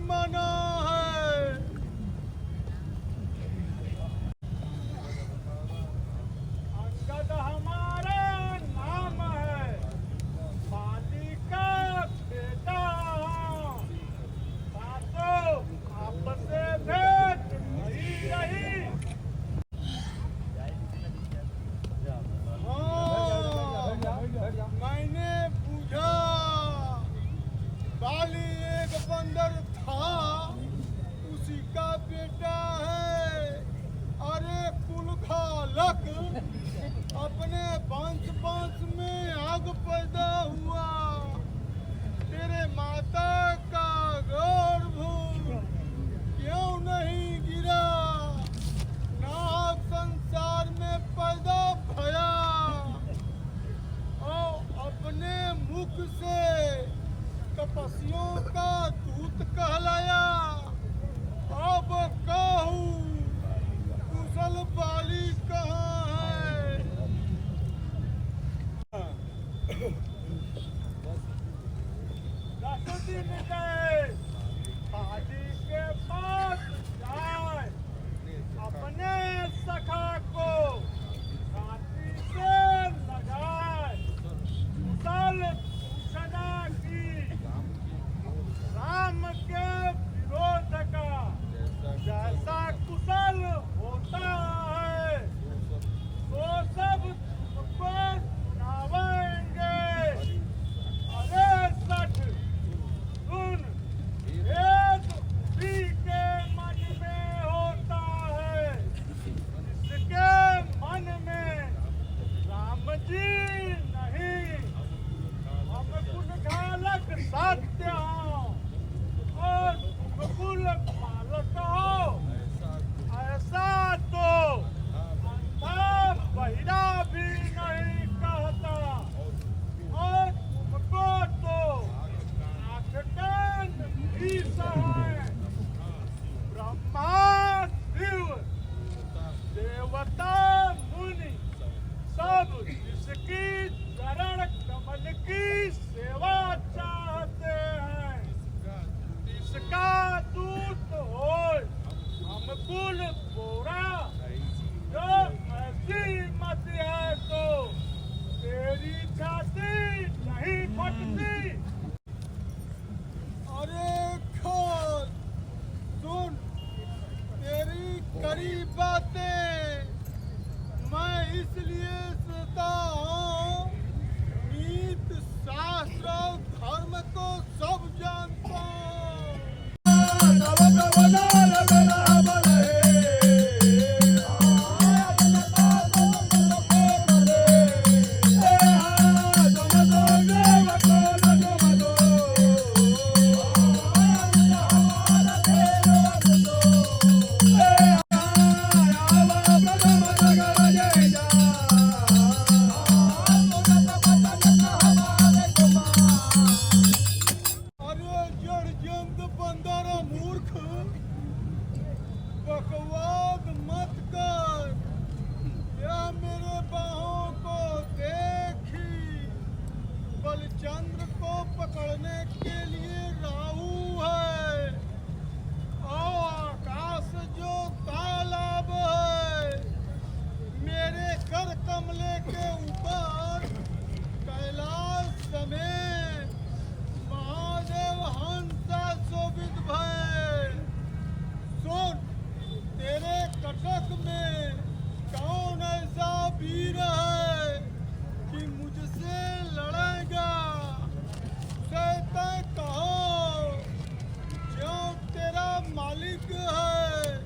मना है। अंगद हमारा नाम है, बाली का बेटा। सासों आपसे भेंट नहीं रही। मैंने पूछा, बाली एक बंदर था, उसी का बेटा है। अरे कुल खालक, अपने वंश वंश में आग पैदा हुआ। तेरे माता का गर्भ क्यों नहीं गिरा? नाग संसार में पैदा भया और अपने मुख से तपस्वियों का दूत कहलाया। अब कहूँ, कुशल बाली कहाँ है? दस दिन गए, बाली के पास जाए, अपने सखा को छाती से लगाए। कुशल पूछना की राम के विरोध का, जैसा कुशल होता है वो सब तुमको सुनावेंगे। अरे सठ सुन, भेद उसी के मन में होता है जिसके मन में राम जी नहीं। हम कुलघालक सत्य हो और तुम कुल पालक हो, ऐसा तो अंधा बहिरा भी नहीं कहता। और तुमको तो आँख कान भी सहाय। ब्रह्मा शिव देवता मुनि सब इसकी चरण कमल की सेवा चाहते हैं। इसका दूत हो हम कुल बोरा, जो ऐसी मत है तो तेरी छाती नहीं फटती। अरे खोल सुन, तेरी कड़ी बातें मैं इसलिए सुनता हूँ, नीत शास्त्र और धर्म को सब जानता हूँ। बकवाद मत कर, या मेरे बाहों को देखी। बलचंद्र को पकड़ने के लिए राहु है और आकाश जो तालाब है। मेरे कर कमले के ऊपर कैलाश समेत महादेव हंसा शोभित भय। सुन, तेरे कटक में कौन ऐसा वीर है कि मुझसे लड़ेगा? तय कहो, जो तेरा मालिक है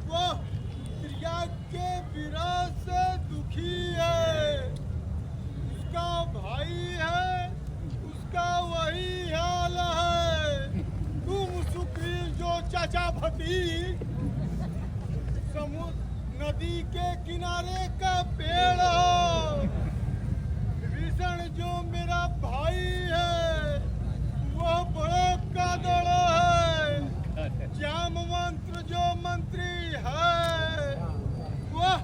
वह क्रिया के विरह से दुखी है। उसका भाई है, उसका वही हाल है। तुम सुग्रीव जो चाचा भतीज, समुद्र नदी के किनारे का पेड़ हो। विभीषण जो मेरा भाई है वह बड़ा कादड़ है। जामवंत जो मंत्री है वह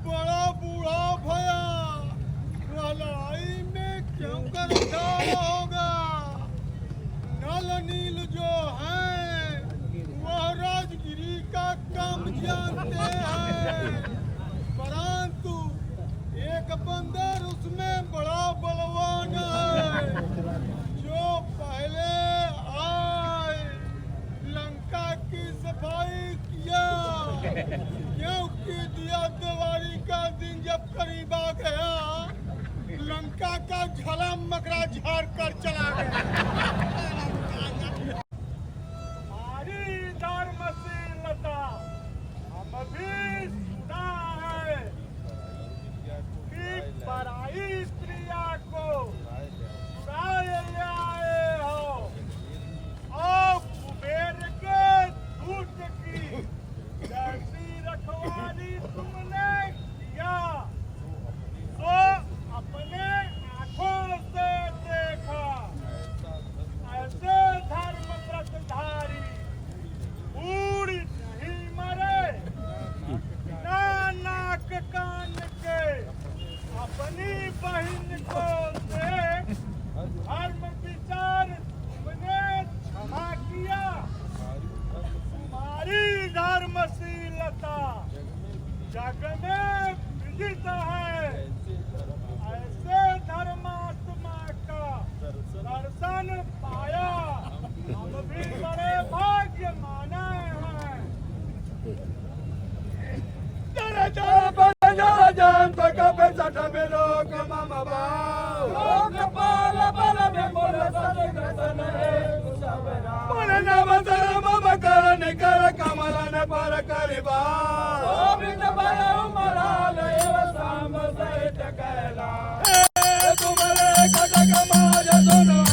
बड़ा बूढ़ा भया। वह लड़ाई में क्यों कर होगा? नल नील जो है की सफाई किया, क्योंकि दिया दिवाली का दिन जब करीब आ गया, लंका का झला मकरा झाड़ कर चला गया। हमारी धर्मशीलता हम भी सुना है कि पराई स्त्रिया को राय आए हो और कुबेर के दूत की जैसी रखवाली तुमने किया तो अपने आंखों से देखा। ऐसे धर्म व्रतधारी बूढ़ी नहीं मरे, ना नाक कान के अपनी बहन को देख धर्म विचार तुमने क्षमा किया। तुम्हारी धर्मशीलता जग में विदित है। ऐसे धर्मात्मा का दर्शन पाया हम भी बड़े भाग्य माने हैं। जान तक पे सठ में लोक मम बाव लोक पाल बल में मोल सद ग्रसन है कुशवरा मन नव धर्म मकर निकर कमल न पर करिबा गोविंद बल उमराल एव साम सहित कैला तुमरे कटक माज सुनो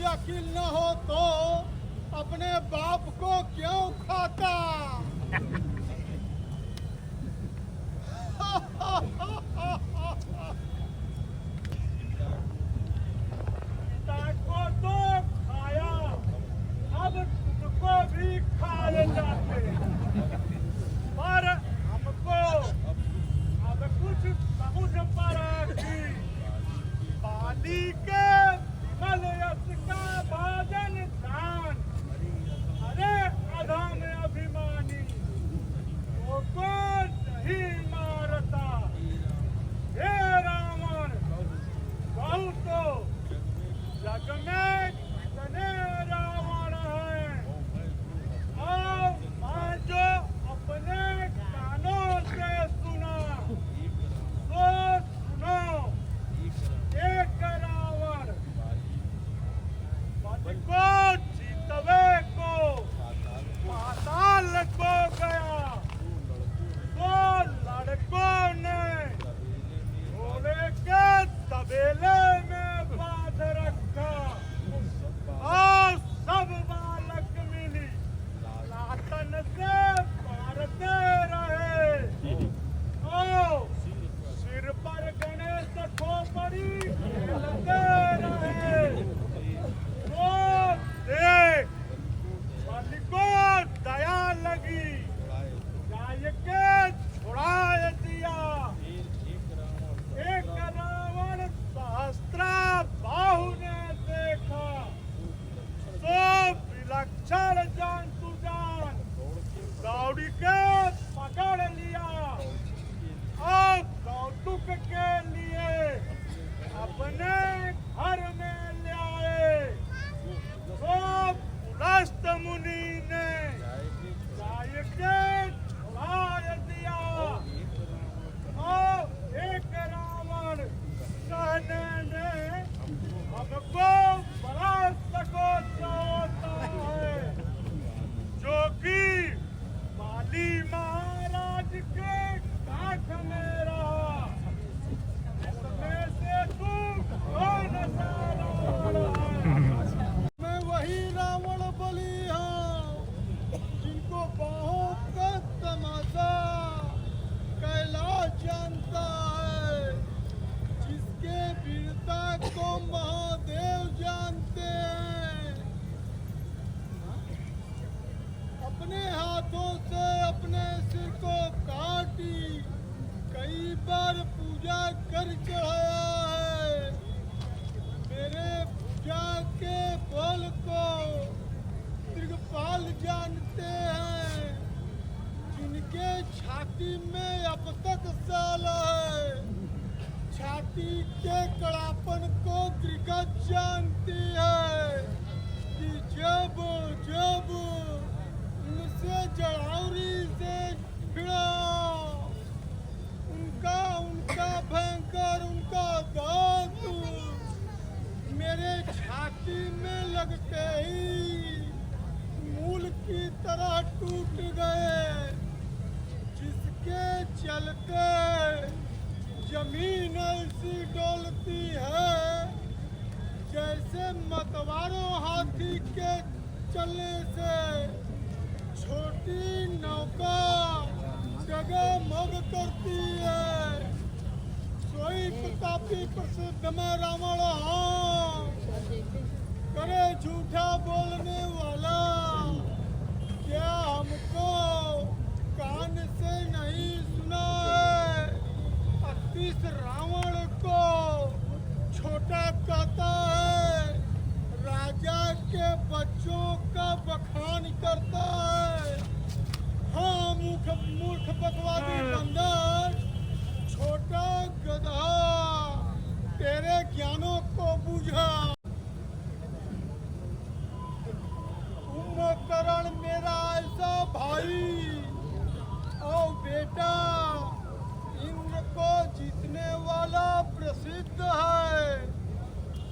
अकिल न हो तो अपने बाप को क्यों खाता? पिता को तो खाया चल जान तू जान, दौड़ी के पकड़ लिया। अब कौतुक के लिए अपने घर में ले आए। तो पुलस्त मुनि ने गाय के लाय दिया और एक रावण कहने ने हमको बड़ा सकोच होता है, जो कि बाली महाराज के काख में रहा। इसमें से तू कौन सा रावण है? मैं वही रावण बलि हूँ, जिनको बाहों का तमाशा कैलाश जानता है, जिसके वीरता को महादेव जानते हैं। अपने हाथों से अपने सिर को काटी, कई बार पूजा कर चढ़ाया है। मेरे पूजा के बल को दिग्पाल जानते हैं, जिनके छाती में अब तक साल है। छाती के कड़ापन को दिग्गज जानती है कि जब जब उनसे जड़ावरी से भिड़ा, उनका भयंकर उनका दांत मेरे छाती में लगते ही मूल की तरह टूट गए, जिसके चलते जमीन ऐसी डोलती है जैसे मतवारों हाथी के चलने से छोटी नौका डगमग करती है। सोई प्रतापी प्रसिद्ध में रावण हूँ, करे झूठा बोलने वाला। क्या हमको कान से नहीं सुना है? अतीस रावण को छोटा कहता है, राजा के बच्चों का बखान करता है। हाँ मूर्ख बकवादी बंदर, छोटा गधा, तेरे ज्ञानों को बुझा। कुंभकर्ण मेरा ऐसा भाई और बेटा, इंद्र को जीतने वाला प्रसिद्ध है,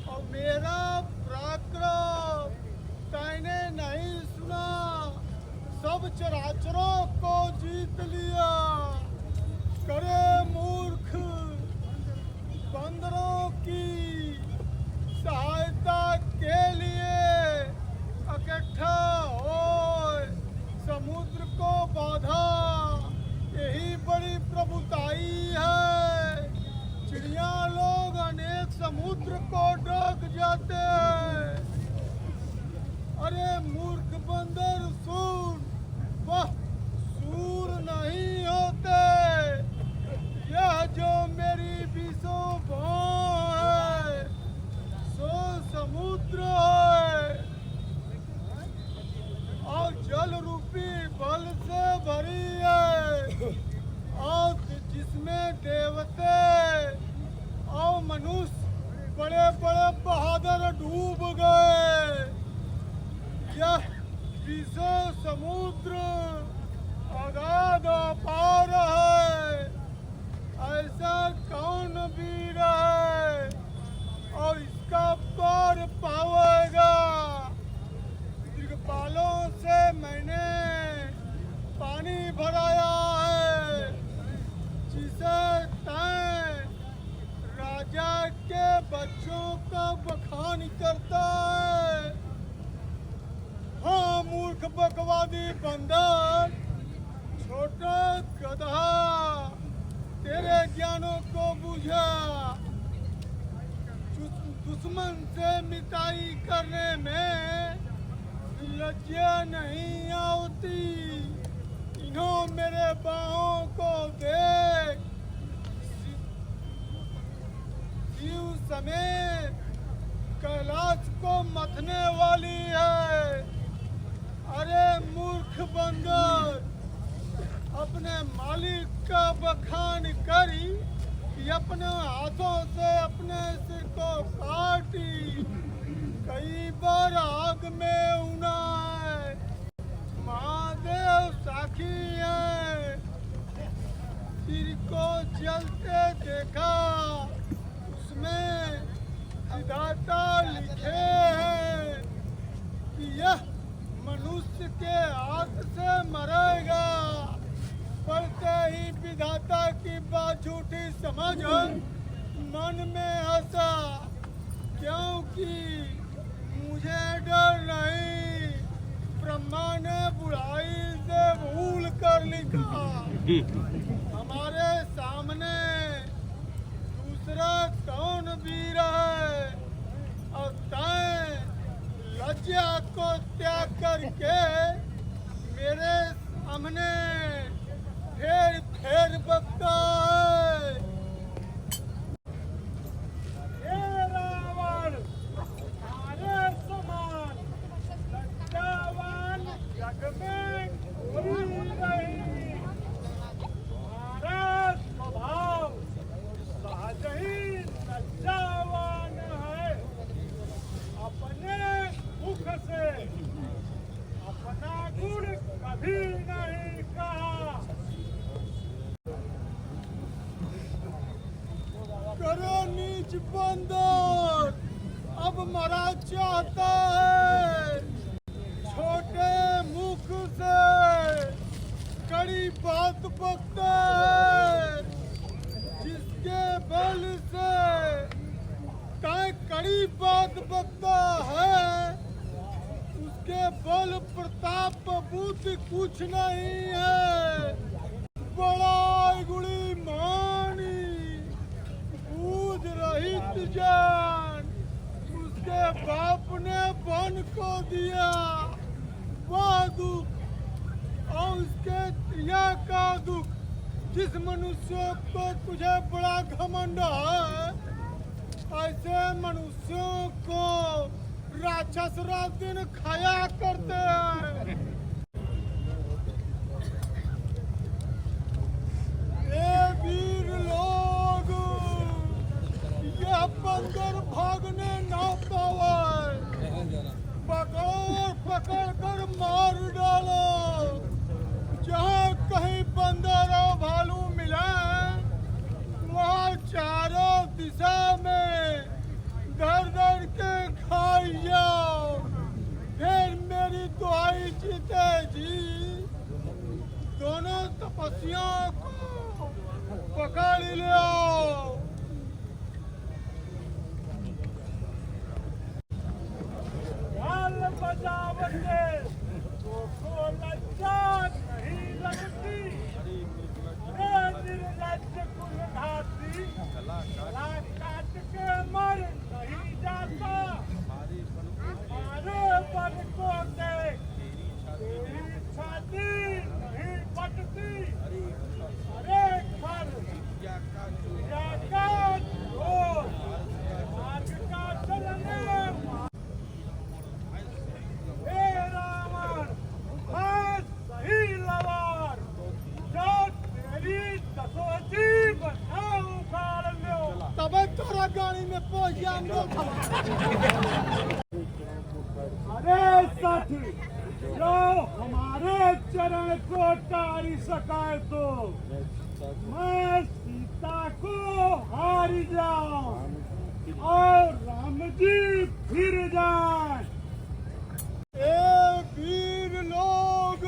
और मेरा पराक्रम कहने नहीं सुना, सब चराचरों को जीत लिया। करे मूर्ख बंदरों की सहायता के लिए इकट्ठा हो समुद्र को बाधा, यही बड़ी प्रभुताई है। चिड़िया लोग अनेक समुद्र को डूब जाते हैं। अरे मूर्ख बंदर सुन, वह सूर नहीं होते, यह जो मेरी बीसों भौं है सो समुद्र है, और जल रूपी बल से भरी है, और जिसमें देवते और मनुष्य बड़े बड़े बहादुर डूब गए। यह बीसों समुद्र अगाध अपार है, ऐसा कौन वीर है और इसका पार पावेगा? दिग्पालों से मैंने पानी भराया है, जिसे तय राजा के बच्चों का बखान करता है। हाँ मूर्ख बकवादी बंदर, छोटा गधा, तेरे ज्ञानों को बुझा। दुश्मन से मिताई करने में लज्जा नहीं आती। इन्हों मेरे बाहों को देख, शिव समेत कैलाश को मथने वाली है। अपने मालिक का बखान करी कि अपने हाथों से अपने सिर को काटी, कई बार आग में उना है, महादेव साखी है। सिर को जलते देखा, उसमें विधाता लिखे हैं कि यह मनुष्य के हाथ से मरेगा। पढ़ते ही विधाता की बात झूठी समझ मन में हंसा, क्योंकि मुझे डर नहीं, ब्रह्मा ने बुढ़ाई से भूल कर लिखा। हमारे सामने दूसरा कौन वीर है, और तय लज्जा को त्याग करके मेरे सामने फेर फेर बकता है। हे रावण, हमारे समान लज्जावान जग में कोई नहीं। हमारा स्वभाव सहज ही लज्जावान है। अपने मुख से अपना गुण कभी नहीं कहा। करो नीच बंदर, अब मरा चाहता है। छोटे मुख से कड़ी बात बकता है, जिसके बल से तय कड़ी बात बकता है, उसके बल प्रताप बुद्धि कुछ नहीं है। बड़ा गुड़ी मानी बूझ रहित जान, उसके बाप ने बन को दिया वह दुख, और उसके क्रिया का दुख। जिस मनुष्य को तुझे बड़ा घमंड है, ऐसे मनुष्यों को राक्षस रात दिन खाया करते हैं। ये वीर लोग, यह बंदर भागने ना पावे, पकड़ पकड़ कर मार डालो। जहाँ कहीं बंदर और भालू मिले, वहाँ चारों दिशा में धर धर के खाई जाओ। फिर मेरी दुआई जीते जी, दोनों तपस्वियों को पकड़ लो। ढाल बजावते को लज्जा नहीं लगती। अरे निर्लज्ज कुलघाती, गला काट के मर नहीं जाता। हमारे बल को देख, तेरी छाती नहीं फटती। अरे खर का जोर, मार्ग का चलने। हे रावण, उठा सही लवार, जो तेरी दसोजी बना उखाड़ लो। तबे तोरा गाड़ी में पहुंच जाएंगे। अरे साथी, जो हमारे चरण को तारी सकाए तो मैं सीता को हार जाऊं और राम जी फिर जाए। ए वीर लोग,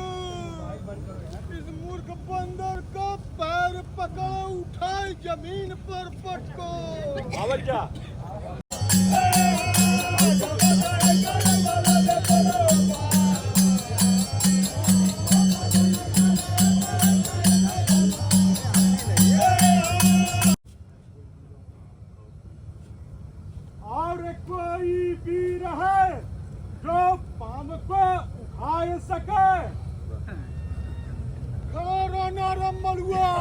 इस मूर्ख बंदर को पैर पकड़ो, उठाए जमीन पर पटको। और कोई वीर है जो पाम को उठा सके? खड़ा नरम मलुआ।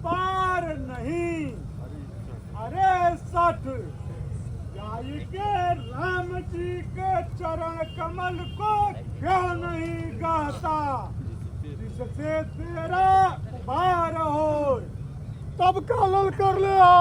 पार नहीं। अरे सठ जाई के राम जी के चरण कमल को क्यों नहीं गाता, जिससे तेरा पार हो तब का लल कर लिया।